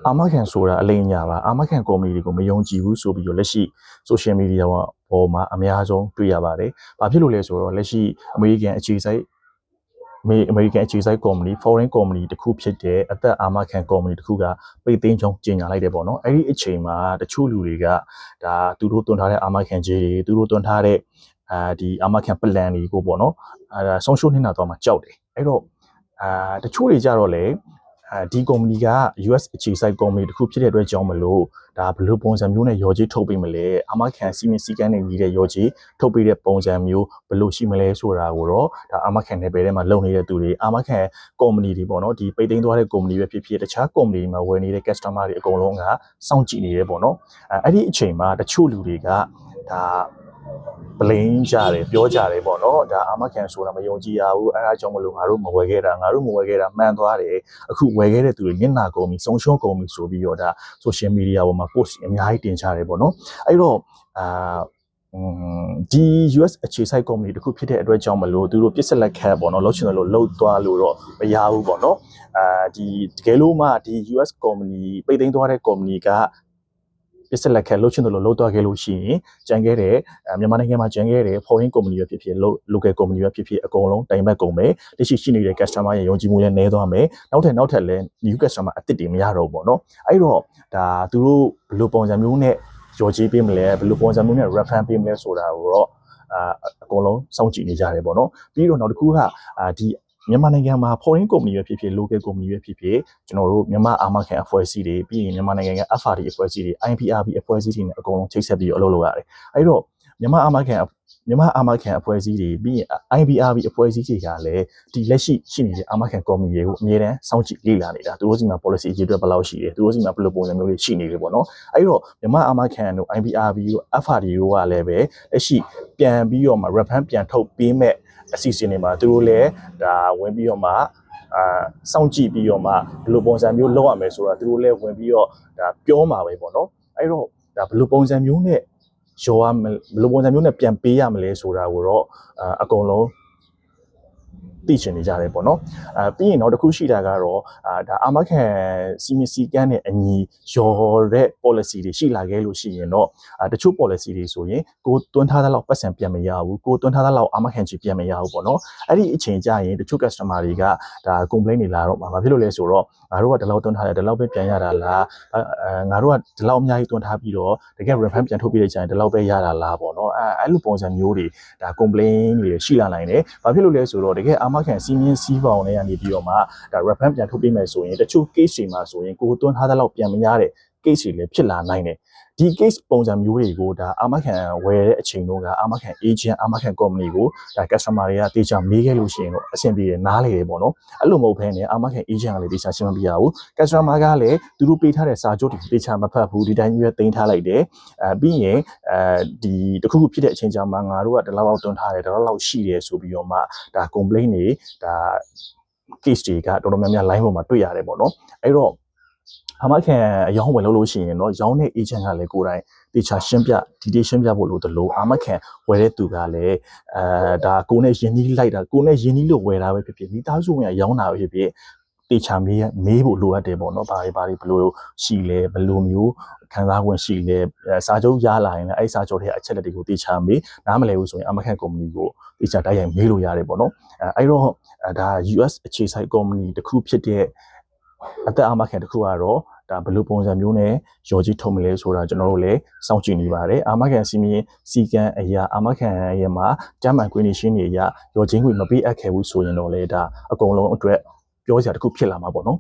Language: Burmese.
အာမခံဆိုတာအလိမ်ညာပါအာမခံကော်မတီတွေကိုမယုံကြည်ဘူးဆိုပြီးတော့လက်ရှိ social media ပေါ်မှာအများဆုံးတွေ့ရပါတယ်။ဘာဖြစ်လို့လဲဆိုတော့လက်ရှိ American အခြေစိုက် American အခြေစိုက် company foreign company တခုဖြစ်တဲ့အသက်အာမခံ company တခုကပိတ်သိမ်းကြောင်းကြေညာလိုက်တယ်ပေါ့နော်။အဲ့ဒီအချိန်မှာတချို့လူတွေကဒါသူတို့တွန်းထားတဲ့အာမခံကြေးတွေသူတို့တွန်းထားတဲ့ဒီအာမခံ plan တွေကိုပေါ့နော်။ဆုံးရှုံးနေတာတော့မှကြောက်တယ်။အဲ့တော့တချို့တွေကြတော့လေဒီ company က US အခြေစိုက် company တခုဖြစ်တဲ့အတွက်ကြောင့်မလို့ဒါဘယ်လိုပုံစံမျိုးနဲ့ရော်ကြီးထုတ်ပေးမလဲအာမခံစီမင်းစည်းကမ်းတွေညီတဲ့ရော်ကြီးထုတ်ပေးတဲ့ပုံစံမျိုးဘယ်လိုရှိမလဲဆိုတာကိုတော့ဒါအာမခံနယ်ပယ်ထဲမှာလုံနေတဲ့သူတွေအာမခံ company တွေပေါ့နော်ဒီပိတ်သိမ်းသွားတဲ့ company ပဲဖြစ်ဖြစ်တခြား company တွေမှာဝယ်နေတဲ့ customer တွေအကုန်လုံးကစောင့်ကြည့်နေတယ်ပေါ့နော်အဲ့ဒီအချိန်မှာတချို့လူတွေကဒါပလင်းကြတယ်ပြောကြတယ်ပေါ့နော်ဒါအာမခံဆိုတာမယုံကြည်ရဘူးအဲ့ဒါကြောင့်မလို့ငါတို့မဝယ်ခဲ့တာမှန်သွားတယ်အခုဝယ်ခဲ့တဲ့သူတွေမျက်နှာကုန်ပြီဆုံးရှုံးကုန်ပြီဆိုပြီးတော့ဒါ social media ပေါ်မှာ post အများကြီးတင်ချတယ်ပေါ့နော်အဲ့တော့ဒီ US အခြေစိုက် company တခုဖြစ်တဲ့အတွက်ကြောင့်မလို့သူတို့ပြစ်ဆက်လက်ခတ်ပေါ့နော်လောက်ချင်တယ်လို့လှုပ်သွားလို့တော့မရဘူးပေါ့နော်ဒီတကယ်လို့မှဒီ US company ပိတ်သိမ်းသွားတဲ့ company ကပြစ်ဆက်လက်ခတ်လှုပ်ချင်တယ်လို့လှုပ်သွားခဲ့လို့ရှိရင်ကြံခဲ့တဲ့မြန်မာနိုင်ငံမှာကြံခဲ့တဲ့ foreign company ပဲဖြစ်ဖြစ် local company ပဲဖြစ်ဖြစ်အကုန်လုံးတိုင်ဘက်ကုန်မယ်တရှိရှိနေတဲ့ customer ရဲ့ယုံကြည်မှုလည်းနည်းသွားမယ်နောက်ထပ်လည်း new customer အသစ်တွေမရတော့ဘူးပေါ့နော်အဲ့တော့ဒါသူတို့ဘယ်လိုပုံစံမျိုးနဲ့ရော်ကြီးပေးမလဲဘယ်လိုပုံစံမျိုးနဲ့ reference ပေးမလဲဆိုတာကိုတော့အကုန်လုံးစောင့်ကြည့်နေကြတယ်ပေါ့နော်ပြီးတော့နောက်တစ်ခုကဒီမြန်မာနိုင်ငံမှာ foreign company ပဲဖြစ်ဖြစ် local company ပဲဖြစ်ဖြစ်ကျွန်တော်တို့မြန်မာအာမခံအဖွဲ့အစည်းတွေပြီးရင်မြန်မာနိုင်ငံက FRD အဖွဲ့အစည်းတွေ IPRB အဖွဲ့အစည်းတွေနဲ့အကုန်လုံးချိတ်ဆက်ပြီးတော့အလုပ်လုပ်ရတယ်အဲ့တော့မြန်မာအာမခံအဖွဲ့အစည်းတွေပြီးရင် IPRB အဖွဲ့အစည်းတွေကလည်းဒီလက်ရှိနေတဲ့အာမခံ company တွေကိုအမြဲတမ်းစောင့်ကြည့်လေ့လာနေတာသူတို့စီမှာ policy အရေးအတွက်ဘယ်လောက်ရှိတယ်သူတို့စီမှာဘယ်လိုပုံစံမျိုးတွေရှိနေတယ်ပေါ့နော်အဲ့တော့မြန်မာအာမခံတို့ IPRB တို့ FRD တို့ကလည်းပဲလက်ရှိပြန်ပြီးတော့မှ reference ပြန်ထုတ်ပေးမဲ့အစီအစဉ်တွေမှာသူတို့လည်းဒါဝင်ပြီးတော့မှစောင့်ကြည့်ပြီးတော့မှဘယ်လိုပုံစံမျိုးလုပ်ရမယ်ဆိုတာသူတို့လည်းဝင်ပြီးတော့ဒါပြောမှာပဲပေါ့နော်အဲ့တော့ဒါဘယ်လိုပုံစံမျိုးနဲ့ရောရမယ်ဘယ်လိုပုံစံမျိုးနဲ့ပြန်ပေးရမလဲဆိုတာကိုတော့အကုန်လုံးသိချင်နေကြတယ်ပေါ့နော်ပြီးရင်နောက်တစ်ခုရှိတာကတော့ဒါအာမခံစီမီစီကန်းနဲ့အညီရော်တဲ့ policy တွေရှိလာခဲ့လို့ရှိရင်တော့တချို့ policy တွေဆိုရင်ကိုတွန်းထားတဲ့လောက်ပတ်စံပြန်မရဘူးကိုတွန်းထားတဲ့လောက်အာမခံချီပြန်မရဘူးပေါ့နော်အဲ့ဒီအချိန်ကျရင်တချို့ customer တွေကဒါ complaint တွေလာတော့မှာဘာဖြစ်လို့လဲဆိုတော့ငါတို့ကဒီလောက်တွန်းထားတယ်ဒီလောက်ပဲပြန်ရတာလားငါတို့ကဒီလောက်အများကြီးတွန်းထားပြီးတော့တကယ် reference ပြန်ထုတ်ပြလိုက်ကြရင်ဒီလောက်ပဲရတာလားပေါ့နော်အဲ့လိုပုံစံမျိုးတွေဒါ complaint တွေရှိလာနိုင်တယ်ဘာဖြစ်လို့လဲဆိုတော့တကယ်အာမခံစီမင်းစီးပေါင်တွေကနေပြီးတော့မှဒါ reference ပြန်ထုတ်ပေးမယ်ဆိုရင်တချို့ case တွေမှာဆိုရင်ကိုတွန်းထားတဲ့လောက်ပြန်မရတဲ့ case တွေလည်းဖြစ်လာနိုင်တယ်ဒီ case ပုံစံမျိုးတွေကိုဒါအာမခံဝယ်တဲ့အချိန်တုန်းကအာမခံ agent အာမခံ company ကိုဒါ customer တွေကတေချာမေးခဲ့လို့ရှိရင်တော့အဆင်ပြေတယ်နားလေတယ်ပေါ့နော်အဲ့လိုမဟုတ်ဘဲနဲ့အာမခံ agent ကလည်းတေချာရှင်းမပြရဘူး customer ကလည်းသူတို့ပေးထားတဲ့စာချုပ်တွေတေချာမဖတ်ဘူးဒီတိုင်းကြီးပဲတင်ထားလိုက်တယ်ပြီးရင်ဒီတခုခုဖြစ်တဲ့အချိန်ကြာမှာငါတို့ကဒီလောက်တွန်းထားတယ်ဒီလောက်ရှိတယ်ဆိုပြီးတော့မှဒါ complaint တွေဒါ case တွေကတော်တော်များများ line ပေါ်မှာတွေ့ရတယ်ပေါ့နော်အဲ့တော့အာမခံအယောင်းဝယ်လို့ရှိရင်တော့ရောင်းတဲ့ agent ကလည်းကိုယ်တိုင်တေချာရှင်းပြဒီတေးရှင်းပြဖို့လို့တလို့အာမခံဝယ်တဲ့သူကလည်းဒါကိုနဲ့ယင်းကြီးလိုက်တာကိုနဲ့ယင်းကြီးလို့ဝယ်တာပဲဖြစ်ဖြစ်မိသားစုဝင်ရောင်းတာပဲဖြစ်ဖြစ်တေချာမေးဖို့လိုအပ်တယ်ပေါ့နော်ဘာတွေဘယ်လိုရှိလဲဘယ်လိုမျိုးခံစား권ရှိလဲစာချုပ်ရလာရင်လည်းအဲ့စာချုပ်တွေအချက်လက်တွေကိုတေချာမေးနားမလည်ဘူးဆိုရင်အာမခံ company ကိုတေချာတိုက်ရိုက်မေးလို့ရတယ်ပေါ့နော်အဲ့တော့ဒါ US အခြေစိုက် company တခုဖြစ်တဲ့အသက်အာမခံတခုကတော့ဒါဘယ်လိုပုံစံမျိုးနဲ့ရော်ကြီးထုတ်မလဲဆိုတာကျွန်တော်တို့လည်းစောင့်ကြည့်နေပါတယ်အာမခံစီမင်းစီကံအရာအာမခံရဲ့မှာတမ်းမှန်ကွင်းနေရှင်းနေရရော်ချင်းကိုမပေးအပ်ခဲ့ဘူးဆိုရင်တော့လေဒါအကုန်လုံးအတွက်ပြောစရာတခုဖြစ်လာမှာပေါ့နော်